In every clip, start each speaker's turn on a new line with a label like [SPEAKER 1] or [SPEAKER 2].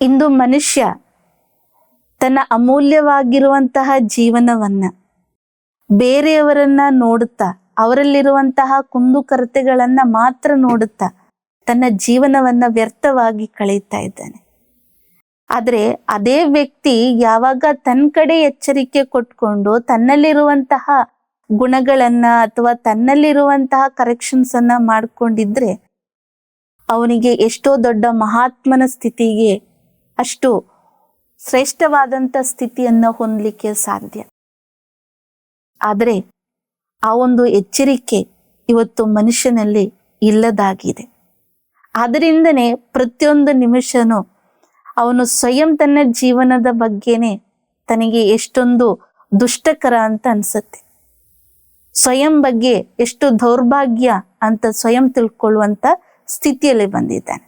[SPEAKER 1] ಇಂದು ಮನುಷ್ಯ ತನ್ನ ಅಮೂಲ್ಯವಾಗಿರುವಂತಹ ಜೀವನವನ್ನ ಬೇರೆಯವರನ್ನ ನೋಡುತ್ತಾ, ಅವರಲ್ಲಿರುವಂತಹ ಕುಂದುಕೊರತೆಗಳನ್ನ ಮಾತ್ರ ನೋಡುತ್ತಾ ತನ್ನ ಜೀವನವನ್ನ ವ್ಯರ್ಥವಾಗಿ ಕಳೀತಾ ಇದ್ದಾನೆ. ಆದ್ರೆ ಅದೇ ವ್ಯಕ್ತಿ ಯಾವಾಗ ತನ್ನ ಕಡೆ ಎಚ್ಚರಿಕೆ ಕೊಟ್ಕೊಂಡು ತನ್ನಲ್ಲಿರುವಂತಹ ಗುಣಗಳನ್ನ ಅಥವಾ ತನ್ನಲ್ಲಿರುವಂತಹ ಕರೆಕ್ಷನ್ಸ್ ಅನ್ನ ಮಾಡ್ಕೊಂಡಿದ್ರೆ ಅವನಿಗೆ ಎಷ್ಟೋ ದೊಡ್ಡ ಮಹಾತ್ಮನ ಸ್ಥಿತಿಗೆ, ಅಷ್ಟು ಶ್ರೇಷ್ಠವಾದಂತ ಸ್ಥಿತಿಯನ್ನ ಹೊಂದಲಿಕ್ಕೆ ಸಾಧ್ಯ. ಆದರೆ ಆ ಒಂದು ಎಚ್ಚರಿಕೆ ಇವತ್ತು ಮನುಷ್ಯನಲ್ಲಿ ಇಲ್ಲದಾಗಿದೆ. ಆದ್ದರಿಂದನೇ ಪ್ರತಿಯೊಂದು ನಿಮಿಷನೂ ಅವನು ಸ್ವಯಂ ತನ್ನ ಜೀವನದ ಬಗ್ಗೆನೆ ತನಗೆ ಎಷ್ಟೊಂದು ದುಷ್ಟಕರ ಅಂತ ಅನ್ಸುತ್ತೆ, ಸ್ವಯಂ ಬಗ್ಗೆ ಎಷ್ಟು ದೌರ್ಭಾಗ್ಯ ಅಂತ ಸ್ವಯಂ ತಿಳ್ಕೊಳ್ಳುವಂತ ಸ್ಥಿತಿಯಲ್ಲಿ ಬಂದಿದ್ದಾನೆ.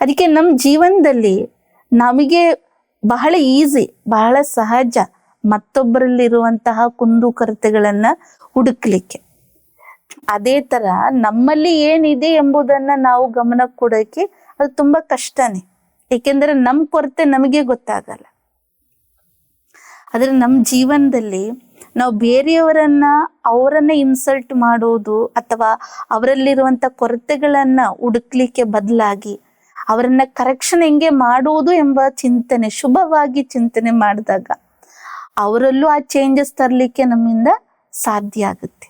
[SPEAKER 1] ಅದಕ್ಕೆ ನಮ್ಮ ಜೀವನದಲ್ಲಿ ನಮಗೆ ಬಹಳ ಈಸಿ, ಬಹಳ ಸಹಜ ಮತ್ತೊಬ್ಬರಲ್ಲಿರುವಂತಹ ಕುಂದುಕೊರತೆಗಳನ್ನ ಹುಡುಕ್ಲಿಕ್ಕೆ. ಅದೇ ತರ ನಮ್ಮಲ್ಲಿ ಏನಿದೆ ಎಂಬುದನ್ನ ನಾವು ಗಮನ ಕೊಡೋಕೆ ಅದು ತುಂಬಾ ಕಷ್ಟನೇ. ಏಕೆಂದ್ರೆ ನಮ್ಮ ಕೊರತೆ ನಮಗೆ ಗೊತ್ತಾಗಲ್ಲ. ಆದ್ರೆ ನಮ್ಮ ಜೀವನದಲ್ಲಿ ನಾವು ಬೇರೆಯವರನ್ನ ಅವರನ್ನ ಇನ್ಸಲ್ಟ್ ಮಾಡೋದು ಅಥವಾ ಅವರಲ್ಲಿರುವಂತ ಕೊರತೆಗಳನ್ನ ಹುಡುಕ್ಲಿಕ್ಕೆ ಬದಲಾಗಿ ಅವರನ್ನ ಕರೆಕ್ಷನ್ ಹೆಂಗೆ ಮಾಡುವುದು ಎಂಬ ಚಿಂತನೆ, ಶುಭವಾಗಿ ಚಿಂತನೆ ಮಾಡಿದಾಗ ಅವರಲ್ಲೂ ಆ ಚೇಂಜಸ್ ತರಲಿಕ್ಕೆ ನಮ್ಮಿಂದ ಸಾಧ್ಯ ಆಗುತ್ತೆ.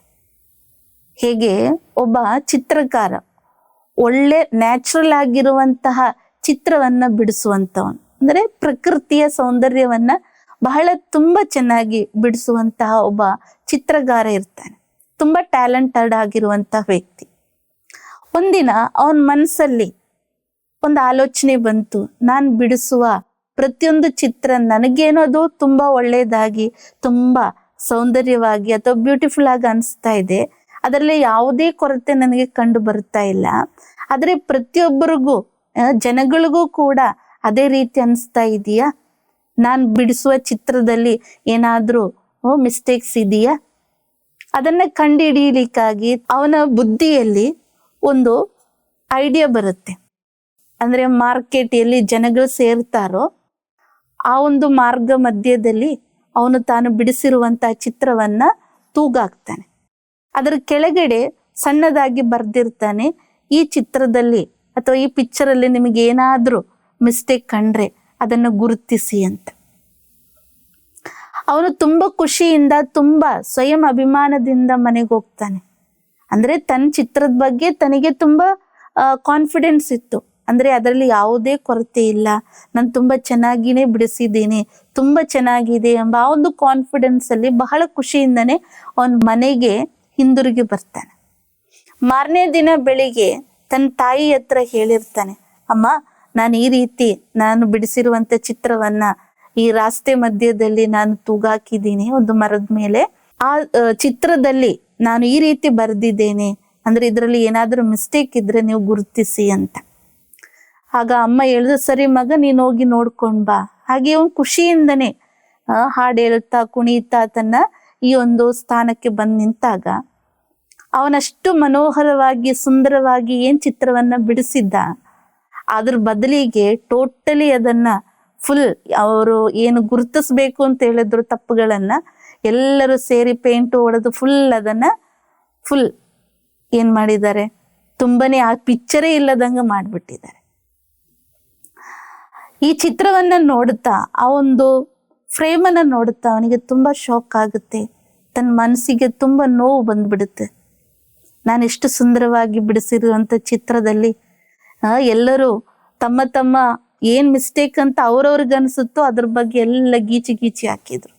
[SPEAKER 1] ಹೇಗೆ ಒಬ್ಬ ಚಿತ್ರಕಾರ ಒಳ್ಳೆ ನ್ಯಾಚುರಲ್ ಆಗಿರುವಂತಹ ಚಿತ್ರವನ್ನ ಬಿಡಿಸುವಂತವನು, ಅಂದ್ರೆ ಪ್ರಕೃತಿಯ ಸೌಂದರ್ಯವನ್ನ ಬಹಳ ತುಂಬಾ ಚೆನ್ನಾಗಿ ಬಿಡಿಸುವಂತಹ ಒಬ್ಬ ಚಿತ್ರಗಾರ ಇರ್ತಾನೆ, ತುಂಬಾ ಟ್ಯಾಲೆಂಟೆಡ್ ಆಗಿರುವಂತಹ ವ್ಯಕ್ತಿ. ಒಂದಿನ ಅವನ ಮನಸ್ಸಲ್ಲಿ ಒಂದು ಆಲೋಚನೆ ಬಂತು, ನಾನು ಬಿಡಿಸುವ ಪ್ರತಿಯೊಂದು ಚಿತ್ರ ನನಗೇನೋ ಅದು ತುಂಬಾ ಒಳ್ಳೇದಾಗಿ, ತುಂಬಾ ಸೌಂದರ್ಯವಾಗಿ ಅಥವಾ ಬ್ಯೂಟಿಫುಲ್ ಆಗಿ ಅನಿಸ್ತಾ ಇದೆ, ಅದರಲ್ಲಿ ಯಾವುದೇ ಕೊರತೆ ನನಗೆ ಕಂಡು ಬರ್ತಾ ಇಲ್ಲ. ಆದ್ರೆ ಪ್ರತಿಯೊಬ್ಬರಿಗೂ, ಜನಗಳಿಗೂ ಕೂಡ ಅದೇ ರೀತಿ ಅನಿಸ್ತಾ ಇದೆಯಾ? ನಾನು ಬಿಡಿಸುವ ಚಿತ್ರದಲ್ಲಿ ಏನಾದ್ರೂ ಮಿಸ್ಟೇಕ್ಸ್ ಇದೆಯಾ? ಅದನ್ನ ಕಂಡುಹಿಡಿಯಲಿಕ್ಕಾಗಿ ಅವನ ಬುದ್ಧಿಯಲ್ಲಿ ಒಂದು ಐಡಿಯಾ ಬರುತ್ತೆ. ಅಂದ್ರೆ ಮಾರ್ಕೆಟ್ ಎಲ್ಲಿ ಜನಗಳು ಸೇರ್ತಾರೋ ಆ ಒಂದು ಮಾರ್ಗ ಮಧ್ಯದಲ್ಲಿ ಅವನು ತಾನು ಬಿಡಿಸಿರುವಂತಹ ಚಿತ್ರವನ್ನ ತೂಗಾಕ್ತಾನೆ. ಅದರ ಕೆಳಗಡೆ ಸಣ್ಣದಾಗಿ ಬರ್ದಿರ್ತಾನೆ, ಈ ಚಿತ್ರದಲ್ಲಿ ಅಥವಾ ಈ ಪಿಕ್ಚರ್ ಅಲ್ಲಿ ನಿಮಗೆ ಏನಾದ್ರೂ ಮಿಸ್ಟೇಕ್ ಕಂಡ್ರೆ ಅದನ್ನು ಗುರುತಿಸಿ ಅಂತ. ಅವನು ತುಂಬಾ ಖುಷಿಯಿಂದ, ತುಂಬಾ ಸ್ವಯಂ ಅಭಿಮಾನದಿಂದ ಮನೆಗೆ ಹೋಗ್ತಾನೆ. ಅಂದ್ರೆ ತನ್ನ ಚಿತ್ರದ ಬಗ್ಗೆ ತನಗೆ ತುಂಬಾ ಕಾನ್ಫಿಡೆನ್ಸ್ ಇತ್ತು. ಅಂದ್ರೆ ಅದರಲ್ಲಿ ಯಾವುದೇ ಕೊರತೆ ಇಲ್ಲ, ನಾನು ತುಂಬಾ ಚೆನ್ನಾಗಿನೇ ಬಿಡಿಸಿದ್ದೀನಿ, ತುಂಬಾ ಚೆನ್ನಾಗಿದೆ ಎಂಬ ಆ ಒಂದು ಕಾನ್ಫಿಡೆನ್ಸ್ ಅಲ್ಲಿ ಬಹಳ ಖುಷಿಯಿಂದನೇ ಅವನ ಮನೆಗೆ ಹಿಂದಿರುಗಿ ಬರ್ತಾನೆ. ಮಾರನೇ ದಿನ ಬೆಳಿಗ್ಗೆ ತನ್ನ ತಾಯಿ ಹತ್ರ ಹೇಳಿರ್ತಾನೆ, ಅಮ್ಮ, ನಾನು ಈ ರೀತಿ ನಾನು ಬಿಡಿಸಿರುವಂತ ಚಿತ್ರವನ್ನ ಈ ರಾಸ್ತೆ ಮಧ್ಯದಲ್ಲಿ ನಾನು ತೂಗಾಕಿದ್ದೀನಿ ಒಂದು ಮರದ ಮೇಲೆ. ಆ ಚಿತ್ರದಲ್ಲಿ ನಾನು ಈ ರೀತಿ ಬರ್ದಿದ್ದೇನೆ, ಅಂದ್ರೆ ಇದರಲ್ಲಿ ಏನಾದ್ರೂ ಮಿಸ್ಟೇಕ್ ಇದ್ರೆ ನೀವು ಗುರುತಿಸಿ ಅಂತ. ಆಗ ಅಮ್ಮ ಹೇಳಿದ್ರು, ಸರಿ ಮಗ, ನೀನ್ ಹೋಗಿ ನೋಡ್ಕೊಂಡ್ ಬಾ. ಹಾಗೆ ಅವನು ಖುಷಿಯಿಂದನೇ ಹಾಡು ಹೇಳ್ತಾ ಕುಣಿತಾ ತನ್ನ ಈ ಒಂದು ಸ್ಥಾನಕ್ಕೆ ಬಂದ್ ನಿಂತಾಗ ಅವನಷ್ಟು ಮನೋಹರವಾಗಿ, ಸುಂದರವಾಗಿ ಏನ್ ಚಿತ್ರವನ್ನ ಬಿಡಿಸಿದ್ದ, ಅದ್ರ ಬದಲಿಗೆ ಟೋಟಲಿ ಅದನ್ನ ಫುಲ್ ಅವರು ಏನು ಗುರುತಿಸ್ಬೇಕು ಅಂತ ಹೇಳಿದ್ರು ತಪ್ಪುಗಳನ್ನ ಎಲ್ಲರೂ ಸೇರಿ ಪೇಂಟ್ ಹೊಡೆದು ಅದನ್ನ ಫುಲ್ ಏನ್ ಮಾಡಿದ್ದಾರೆ, ತುಂಬಾನೇ ಆ ಪಿಕ್ಚರೇ ಇಲ್ಲದಂಗ ಮಾಡ್ಬಿಟ್ಟಿದ್ದಾರೆ. ಈ ಚಿತ್ರವನ್ನ ನೋಡುತ್ತಾ, ಆ ಒಂದು ಫ್ರೇಮ್ ಅನ್ನ ನೋಡುತ್ತಾ ಅವನಿಗೆ ತುಂಬಾ ಶಾಕ್ ಆಗುತ್ತೆ. ತನ್ನ ಮನಸ್ಸಿಗೆ ತುಂಬಾ ನೋವು ಬಂದ್ಬಿಡುತ್ತೆ. ನಾನು ಎಷ್ಟು ಸುಂದರವಾಗಿ ಬಿಡಿಸಿರುವಂತ ಚಿತ್ರದಲ್ಲಿ ಎಲ್ಲರೂ ತಮ್ಮ ತಮ್ಮ ಏನ್ ಮಿಸ್ಟೇಕ್ ಅಂತ ಅವ್ರವ್ರಿಗೆ ಅನ್ಸುತ್ತೋ ಅದ್ರ ಬಗ್ಗೆ ಎಲ್ಲ ಗೀಚಿ ಹಾಕಿದ್ರು.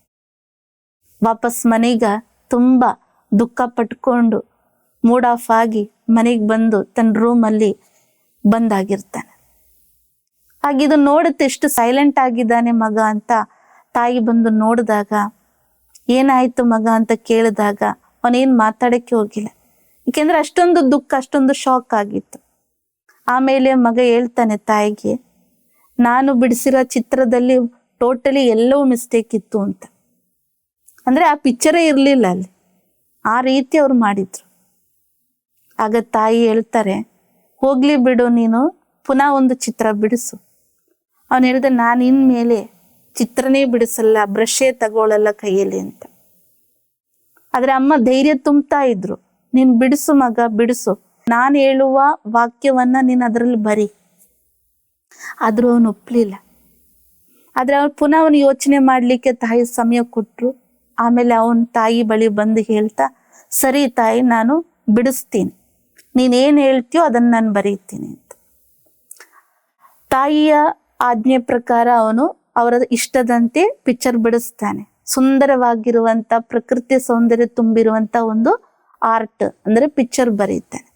[SPEAKER 1] ವಾಪಸ್ ಮನೆಗ ತುಂಬಾ ದುಃಖ ಪಟ್ಕೊಂಡು ಮೂಡ್ ಆಫ್ ಆಗಿ ಮನೆಗೆ ಬಂದು ತನ್ನ ರೂಮಲ್ಲಿ ಬಂದಾಗಿರ್ತಾನೆ. ಹಾಗಿದು ನೋಡುತ್ತೆ ಎಷ್ಟು ಸೈಲೆಂಟ್ ಆಗಿದ್ದಾನೆ ಮಗ ಅಂತ ತಾಯಿ ಬಂದು ನೋಡಿದಾಗ, ಏನಾಯ್ತು ಮಗ ಅಂತ ಕೇಳಿದಾಗ ಅವನೇನ್ ಮಾತಾಡಕ್ಕೆ ಹೋಗಿಲ್ಲ. ಯಾಕೆಂದ್ರೆ ಅಷ್ಟೊಂದು ದುಃಖ, ಅಷ್ಟೊಂದು ಶಾಕ್ ಆಗಿತ್ತು. ಆಮೇಲೆ ಮಗ ಹೇಳ್ತಾನೆ ತಾಯಿಗೆ, ನಾನು ಬಿಡಿಸಿರೋ ಚಿತ್ರದಲ್ಲಿ ಟೋಟಲಿ ಎಲ್ಲವೂ ಮಿಸ್ಟೇಕ್ ಇತ್ತು ಅಂತ. ಅಂದ್ರೆ ಆ ಪಿಕ್ಚರೇ ಇರ್ಲಿಲ್ಲ ಅಲ್ಲಿ, ಆ ರೀತಿ ಅವ್ರು ಮಾಡಿದ್ರು. ಆಗ ತಾಯಿ ಹೇಳ್ತಾರೆ, ಹೋಗ್ಲಿ ಬಿಡು, ನೀನು ಪುನಃ ಒಂದು ಚಿತ್ರ ಬಿಡಿಸು, ಅವನು ಹೇಳ್ದ, ನಾನು ಇನ್ಮೇಲೆ ಚಿತ್ರನೇ ಬಿಡಿಸಲ್ಲ, ಬ್ರಷೇ ತಗೊಳ್ಳಲ್ಲ ಕೈಯಲ್ಲಿ ಅಂತ. ಆದ್ರೆ ಅಮ್ಮ ಧೈರ್ಯ ತುಂಬ್ತಾ ಇದ್ರು, ನೀನ್ ಬಿಡಿಸು ಮಗ, ಬಿಡಿಸು, ನಾನು ಹೇಳುವ ವಾಕ್ಯವನ್ನ ನೀನ್ ಅದ್ರಲ್ಲಿ ಬರಿ. ಆದ್ರೂ ಅವನು ಒಪ್ಲಿಲ್ಲ. ಆದ್ರೆ ಅವ್ನು ಪುನಃ ಅವನು ಯೋಚನೆ ಮಾಡ್ಲಿಕ್ಕೆ ತಾಯಿ ಸಮಯ ಕೊಟ್ರು. ಆಮೇಲೆ ಅವನ್ ತಾಯಿ ಬಳಿ ಬಂದು ಹೇಳ್ತಾ, ಸರಿ ತಾಯಿ, ನಾನು ಬಿಡಿಸ್ತೀನಿ, ನೀನೇನ್ ಹೇಳ್ತೀಯೋ ಅದನ್ನ ನಾನು ಬರೀತೀನಿ ಅಂತ. ತಾಯಿಯ ಆಜ್ಞೆ ಪ್ರಕಾರ ಅವನು ಅವರ ಇಷ್ಟದಂತೆ ಪಿಕ್ಚರ್ ಬಿಡಿಸ್ತಾನೆ. ಸುಂದರವಾಗಿರುವಂತ, ಪ್ರಕೃತಿ ಸೌಂದರ್ಯ ತುಂಬಿರುವಂತ ಒಂದು ಆರ್ಟ್ ಅಂದ್ರೆ ಪಿಕ್ಚರ್ ಬರೀತಾನೆ.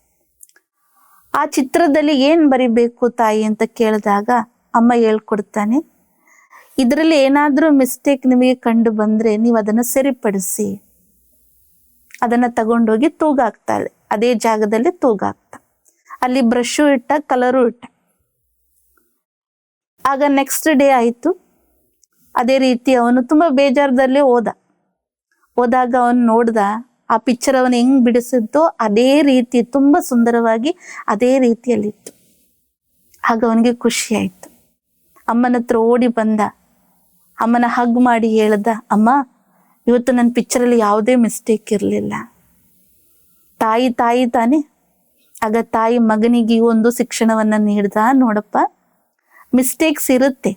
[SPEAKER 1] ಆ ಚಿತ್ರದಲ್ಲಿ ಏನ್ ಬರಿಬೇಕು ತಾಯಿ ಅಂತ ಕೇಳಿದಾಗ ಅಮ್ಮ ಹೇಳ್ಕೊಡ್ತಾನೆ, ಇದರಲ್ಲಿ ಏನಾದ್ರೂ ಮಿಸ್ಟೇಕ್ ನಿಮಗೆ ಕಂಡು ಬಂದ್ರೆ ನೀವು ಅದನ್ನ ಸರಿಪಡಿಸಿ. ಅದನ್ನ ತಗೊಂಡೋಗಿ ತೂಗಾಕ್ತಾಳೆ, ಅದೇ ಜಾಗದಲ್ಲಿ ತೂಗಾಕ್ತ. ಅಲ್ಲಿ ಬ್ರಷು ಇಟ್ಟ, ಕಲರು ಇಟ್ಟ. ಆಗ ನೆಕ್ಸ್ಟ್ ಡೇ ಆಯ್ತು. ಅದೇ ರೀತಿ ಅವನು ತುಂಬಾ ಬೇಜಾರದಲ್ಲಿ ಹೋದಾಗ ಅವನು ನೋಡ್ದ, ಆ ಪಿಕ್ಚರ್ ಅವನು ಹೆಂಗ್ ಬಿಡಿಸಿದ್ದೋ ಅದೇ ರೀತಿ ತುಂಬಾ ಸುಂದರವಾಗಿ ಅದೇ ರೀತಿಯಲ್ಲಿತ್ತು. ಆಗ ಅವನಿಗೆ ಖುಷಿ ಆಯ್ತು. ಅಮ್ಮನ ಹತ್ರ ಓಡಿ ಬಂದ, ಅಮ್ಮನ ಹಗ್ ಮಾಡಿ ಹೇಳ್ದ, ಅಮ್ಮ, ಇವತ್ತು ನನ್ನ ಪಿಕ್ಚರಲ್ಲಿ ಯಾವುದೇ ಮಿಸ್ಟೇಕ್ ಇರಲಿಲ್ಲ. ತಾಯಿ ತಾನೇ. ಆಗ ತಾಯಿ ಮಗನಿಗೆ ಒಂದು ಶಿಕ್ಷಣವನ್ನ ನೀಡ್ದ, ನೋಡಪ್ಪ, ಮಿಸ್ಟೇಕ್ಸ್ ಇರುತ್ತೆ,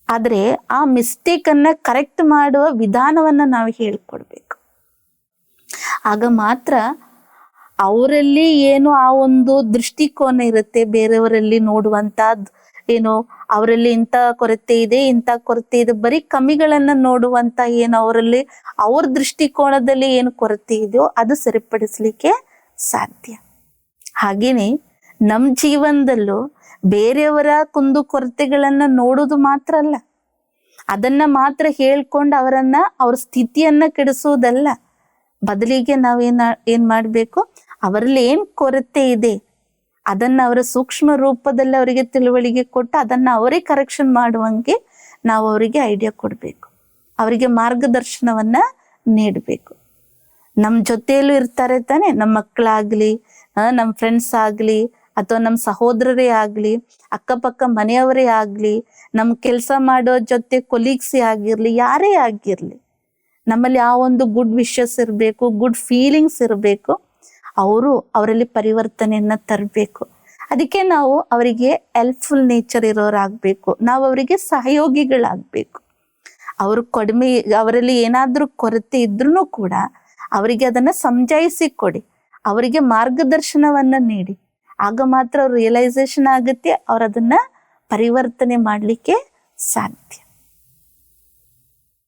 [SPEAKER 1] ಆದ್ರೆ ಆ ಮಿಸ್ಟೇಕ್ ಅನ್ನ ಕರೆಕ್ಟ್ ಮಾಡುವ ವಿಧಾನವನ್ನ ನಾವು ಹೇಳ್ಕೊಡ್ಬೇಕು. ಆಗ ಮಾತ್ರ ಅವರಲ್ಲಿ ಏನು ಆ ಒಂದು ದೃಷ್ಟಿಕೋನ ಇರುತ್ತೆ, ಬೇರೆಯವರಲ್ಲಿ ನೋಡುವಂತ ಏನು ಅವರಲ್ಲಿ ಇಂಥ ಕೊರತೆ ಇದೆ, ಇಂಥ ಕೊರತೆ ಇದೆ, ಬರೀ ಕಮ್ಮಿಗಳನ್ನ ನೋಡುವಂತ ಏನು ಅವರಲ್ಲಿ ಅವ್ರ ದೃಷ್ಟಿಕೋನದಲ್ಲಿ ಏನು ಕೊರತೆ ಇದೆಯೋ ಅದು ಸರಿಪಡಿಸ್ಲಿಕ್ಕೆ ಸಾಧ್ಯ. ಹಾಗೇನೆ ನಮ್ ಜೀವನದಲ್ಲೂ ಬೇರೆಯವರ ಕುಂದು ಕೊರತೆಗಳನ್ನ ನೋಡುದು ಮಾತ್ರ ಅಲ್ಲ, ಅದನ್ನ ಮಾತ್ರ ಹೇಳ್ಕೊಂಡು ಅವ್ರ ಸ್ಥಿತಿಯನ್ನ ಕೆಡಿಸುವುದಲ್ಲ. ಬದಲಿಗೆ ಏನ್ ಮಾಡ್ಬೇಕು, ಅವರಲ್ಲಿ ಏನ್ ಕೊರತೆ ಇದೆ ಅದನ್ನ ಅವರ ಸೂಕ್ಷ್ಮ ರೂಪದಲ್ಲಿ ಅವರಿಗೆ ತಿಳುವಳಿಕೆ ಕೊಟ್ಟು ಅದನ್ನ ಅವರೇ ಕರೆಕ್ಷನ್ ಮಾಡುವಂಗೆ ನಾವು ಅವರಿಗೆ ಐಡಿಯಾ ಕೊಡ್ಬೇಕು, ಅವರಿಗೆ ಮಾರ್ಗದರ್ಶನವನ್ನ ನೀಡಬೇಕು. ನಮ್ಮ ಜೊತೆಯಲ್ಲೂ ಇರ್ತಾರೆ ತಾನೆ, ನಮ್ಮ ಮಕ್ಕಳಾಗ್ಲಿ, ನಮ್ಮ ಫ್ರೆಂಡ್ಸ್ ಆಗ್ಲಿ, ಅಥವಾ ನಮ್ಮ ಸಹೋದರರೇ ಆಗ್ಲಿ, ಅಕ್ಕಪಕ್ಕ ಮನೆಯವರೇ ಆಗ್ಲಿ, ನಮ್ ಕೆಲಸ ಮಾಡೋ ಜೊತೆ ಕೊಲೀಗ್ಸೇ ಆಗಿರ್ಲಿ, ಯಾರೇ ಆಗಿರ್ಲಿ, ನಮ್ಮಲ್ಲಿ ಆ ಒಂದು ಗುಡ್ ವಿಶಸ್ ಇರಬೇಕು, ಗುಡ್ ಫೀಲಿಂಗ್ಸ್ ಇರಬೇಕು. ಅವರಲ್ಲಿ ಪರಿವರ್ತನೆಯನ್ನ ತರಬೇಕು. ಅದಕ್ಕೆ ನಾವು ಅವರಿಗೆ ಹೆಲ್ಪ್ಫುಲ್ ನೇಚರ್ ಇರೋರಾಗ್ಬೇಕು, ನಾವು ಅವರಿಗೆ ಸಹಯೋಗಿಗಳಾಗ್ಬೇಕು. ಅವರಲ್ಲಿ ಏನಾದ್ರೂ ಕೊರತೆ ಇದ್ರೂ ಕೂಡ ಅವರಿಗೆ ಅದನ್ನ ಸಮಜಾಯಿಸಿ ಕೊಡಿ, ಅವರಿಗೆ ಮಾರ್ಗದರ್ಶನವನ್ನ ನೀಡಿ. ಆಗ ಮಾತ್ರ ಅವ್ರ ರಿಯಲೈಸೇಷನ್ ಆಗುತ್ತೆ, ಅವ್ರ ಅದನ್ನ ಪರಿವರ್ತನೆ ಮಾಡ್ಲಿಕ್ಕೆ ಸಾಧ್ಯ.